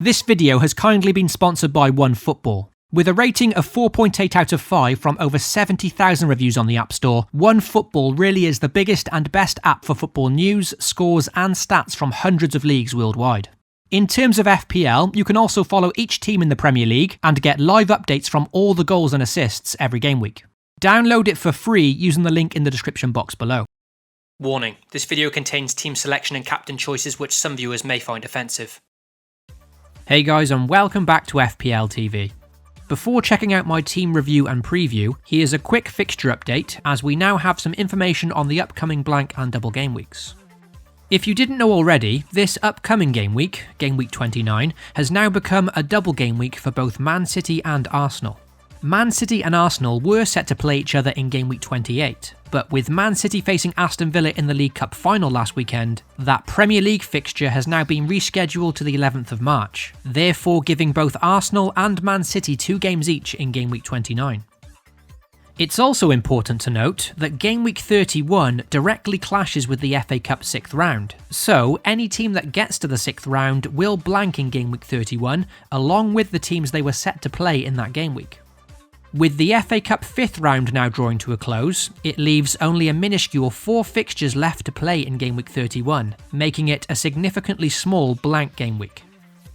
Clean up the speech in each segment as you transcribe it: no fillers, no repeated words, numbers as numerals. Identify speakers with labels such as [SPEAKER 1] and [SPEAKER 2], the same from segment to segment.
[SPEAKER 1] This video has kindly been sponsored by OneFootball. With a rating of 4.8 out of 5 from over 70,000 reviews on the App Store, OneFootball really is the biggest and best app for football news, scores and stats from hundreds of leagues worldwide. In terms of FPL, you can also follow each team in the Premier League and get live updates from all the goals and assists every game week. Download it for free using the link in the description box below. Warning, this video contains team selection and captain choices which some viewers may find offensive. Hey guys, and welcome back to FPL TV. Before checking out my team review and preview, here's a quick fixture update as we now have some information on the upcoming blank and double game weeks. If you didn't know already, this upcoming game week 29, has now become a double game week for both Man City and Arsenal. Man City and Arsenal were set to play each other in game week 28, but with Man City facing Aston Villa in the League Cup final last weekend, that Premier League fixture has now been rescheduled to the 11th of March, therefore giving both Arsenal and Man City 2 games each in game week 29. It's also important to note that game week 31 directly clashes with the FA Cup 6th round, so any team that gets to the 6th round will blank in game week 31, along with the teams they were set to play in that game week. With the FA Cup 5th round now drawing to a close, it leaves only a minuscule 4 fixtures left to play in game week 31, making it a significantly small blank game week.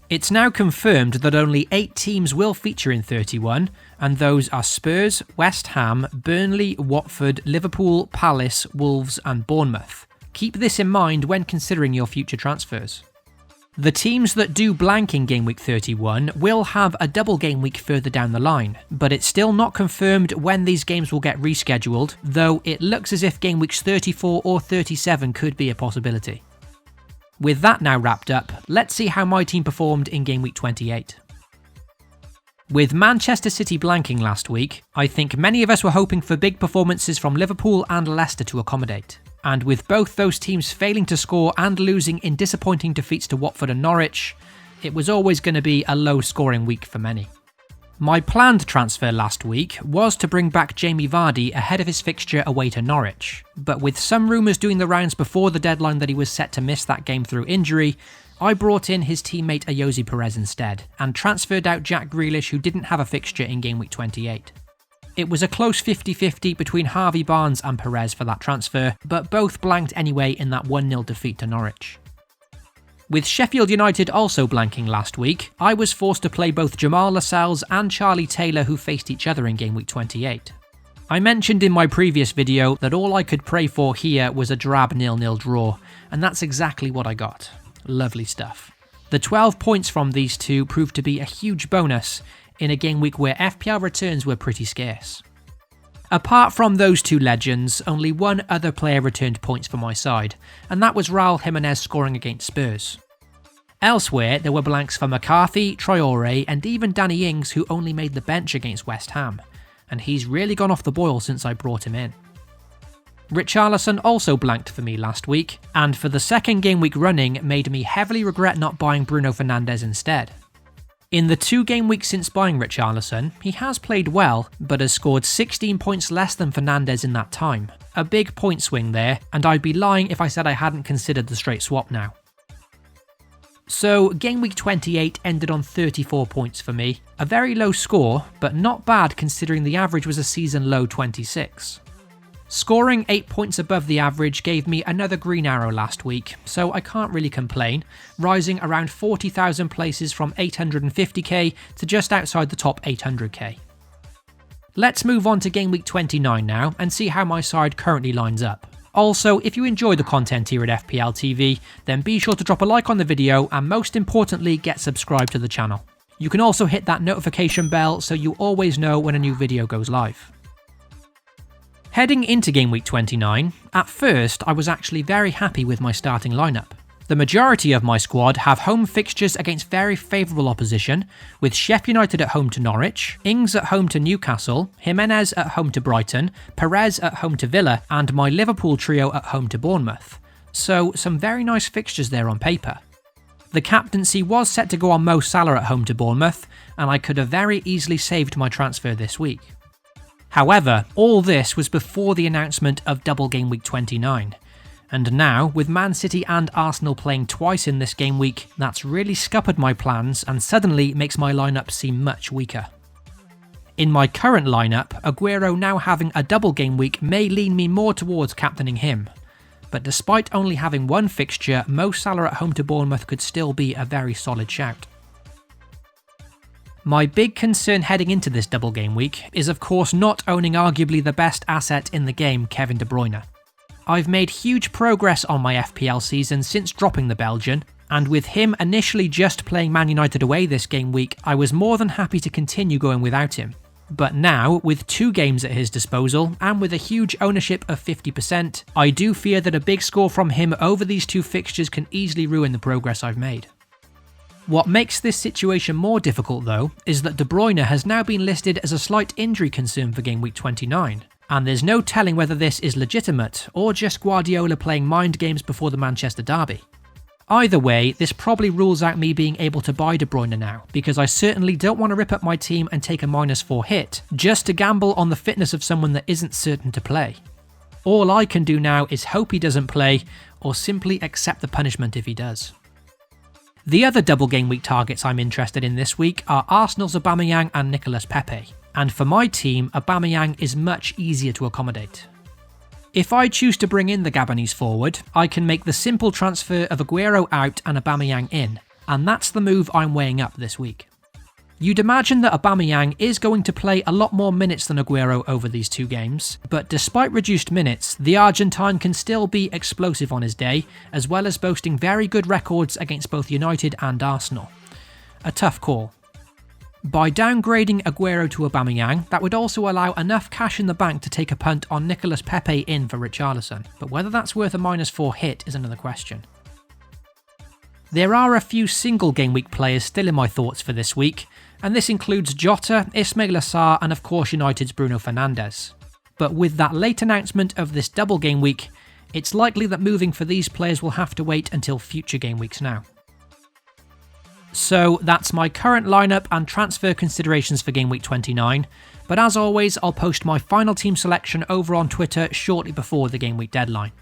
[SPEAKER 1] It's now confirmed that only 8 teams will feature in 31, and those are Spurs, West Ham, Burnley, Watford, Liverpool, Palace, Wolves and Bournemouth. Keep this in mind when considering your future transfers. The teams that do blank in game week 31 will have a double game week further down the line, but it's still not confirmed when these games will get rescheduled, though it looks as if game weeks 34 or 37 could be a possibility. With that now wrapped up, let's see how my team performed in game week 28. With Manchester City blanking last week, I think many of us were hoping for big performances from Liverpool and Leicester to accommodate. And with both those teams failing to score and losing in disappointing defeats to Watford and Norwich, it was always going to be a low-scoring week for many. My planned transfer last week was to bring back Jamie Vardy ahead of his fixture away to Norwich, but with some rumours doing the rounds before the deadline that he was set to miss that game through injury, I brought in his teammate Ayoze Perez instead, and transferred out Jack Grealish, who didn't have a fixture in game week 28. It was a close 50-50 between Harvey Barnes and Perez for that transfer, but both blanked anyway in that 1-0 defeat to Norwich. With Sheffield United also blanking last week, I was forced to play both Jamal Lascelles and Charlie Taylor, who faced each other in game week 28. I mentioned in my previous video that all I could pray for here was a drab 0-0 draw, and that's exactly what I got. Lovely stuff. The 12 points from these two proved to be a huge bonus in a game week where FPL returns were pretty scarce. Apart from those two legends, only one other player returned points for my side, and that was Raul Jimenez scoring against Spurs. Elsewhere, there were blanks for McCarthy, Traore and even Danny Ings, who only made the bench against West Ham, and he's really gone off the boil since I brought him in. Richarlison also blanked for me last week, and for the second game week running made me heavily regret not buying Bruno Fernandes instead. In the 2 game weeks since buying Richarlison, he has played well, but has scored 16 points less than Fernandes in that time. A big point swing there, and I'd be lying if I said I hadn't considered the straight swap now. So, game week 28 ended on 34 points for me. A very low score, but not bad considering the average was a season low 26. Scoring 8 points above the average gave me another green arrow last week, so I can't really complain, rising around 40,000 places from 850k to just outside the top 800k. Let's move on to game week 29 now and see how my side currently lines up. Also, if you enjoy the content here at FPL TV, then be sure to drop a like on the video and most importantly get subscribed to the channel. You can also hit that notification bell so you always know when a new video goes live. Heading into game week 29, at first I was actually very happy with my starting lineup. The majority of my squad have home fixtures against very favourable opposition, with Sheffield United at home to Norwich, Ings at home to Newcastle, Jimenez at home to Brighton, Perez at home to Villa, and my Liverpool trio at home to Bournemouth. So some very nice fixtures there on paper. The captaincy was set to go on Mo Salah at home to Bournemouth, and I could have very easily saved my transfer this week. However, all this was before the announcement of double game week 29, And now, with Man City and Arsenal playing twice in this game week, that's really scuppered my plans and suddenly makes my lineup seem much weaker. In my current lineup, Aguero now having a double game week may lean me more towards captaining him. But despite only having one fixture, Mo Salah at home to Bournemouth could still be a very solid shout. My big concern heading into this double game week is of course not owning arguably the best asset in the game, Kevin De Bruyne. I've made huge progress on my FPL season since dropping the Belgian, and with him initially just playing Man United away this game week, I was more than happy to continue going without him. But now, with 2 games at his disposal, and with a huge ownership of 50%, I do fear that a big score from him over these 2 fixtures can easily ruin the progress I've made. What makes this situation more difficult though, is that De Bruyne has now been listed as a slight injury concern for game week 29. And there's no telling whether this is legitimate, or just Guardiola playing mind games before the Manchester derby. Either way, this probably rules out me being able to buy De Bruyne now, because I certainly don't want to rip up my team and take a -4 hit, just to gamble on the fitness of someone that isn't certain to play. All I can do now is hope he doesn't play, or simply accept the punishment if he does. The other double game week targets I'm interested in this week are Arsenal's Aubameyang and Nicolas Pepe. And for my team, Aubameyang is much easier to accommodate. If I choose to bring in the Gabonese forward, I can make the simple transfer of Aguero out and Aubameyang in, and that's the move I'm weighing up this week. You'd imagine that Aubameyang is going to play a lot more minutes than Aguero over these 2 games, but despite reduced minutes, the Argentine can still be explosive on his day, as well as boasting very good records against both United and Arsenal. A tough call. By downgrading Aguero to Aubameyang, that would also allow enough cash in the bank to take a punt on Nicolas Pepe in for Richarlison, but whether that's worth a -4 hit is another question. There are a few single game week players still in my thoughts for this week, and this includes Jota, Ismail Assar and of course United's Bruno Fernandes. But with that late announcement of this double game week, it's likely that moving for these players will have to wait until future game weeks now. So that's my current lineup and transfer considerations for game week 29, but as always I'll post my final team selection over on Twitter shortly before the game week deadline.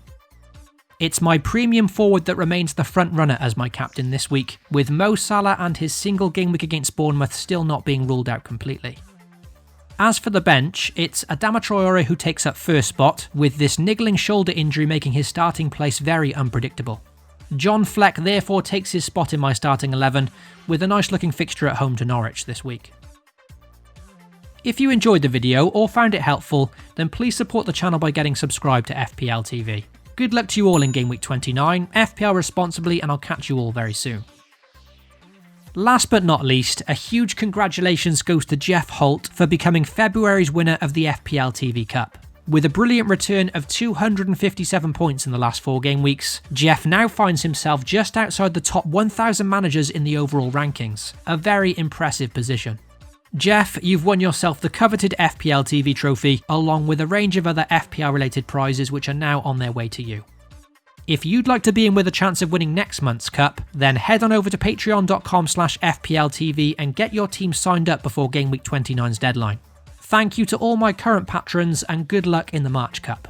[SPEAKER 1] It's my premium forward that remains the front runner as my captain this week, with Mo Salah and his single game week against Bournemouth still not being ruled out completely. As for the bench, it's Adama Traore who takes up first spot, with this niggling shoulder injury making his starting place very unpredictable. John Fleck therefore takes his spot in my starting 11, with a nice looking fixture at home to Norwich this week. If you enjoyed the video or found it helpful, then please support the channel by getting subscribed to FPL TV. Good luck to you all in game week 29, FPL responsibly, and I'll catch you all very soon. Last but not least, a huge congratulations goes to Geoff Holt for becoming February's winner of the FPL TV Cup. With a brilliant return of 257 points in the last 4 game weeks, Geoff now finds himself just outside the top 1,000 managers in the overall rankings. A very impressive position. Geoff, you've won yourself the coveted FPL TV trophy, along with a range of other FPL related prizes which are now on their way to you. If you'd like to be in with a chance of winning next month's cup, then head on over to patreon.com/FPLTV and get your team signed up before game week 29's deadline. Thank you to all my current patrons and good luck in the March Cup.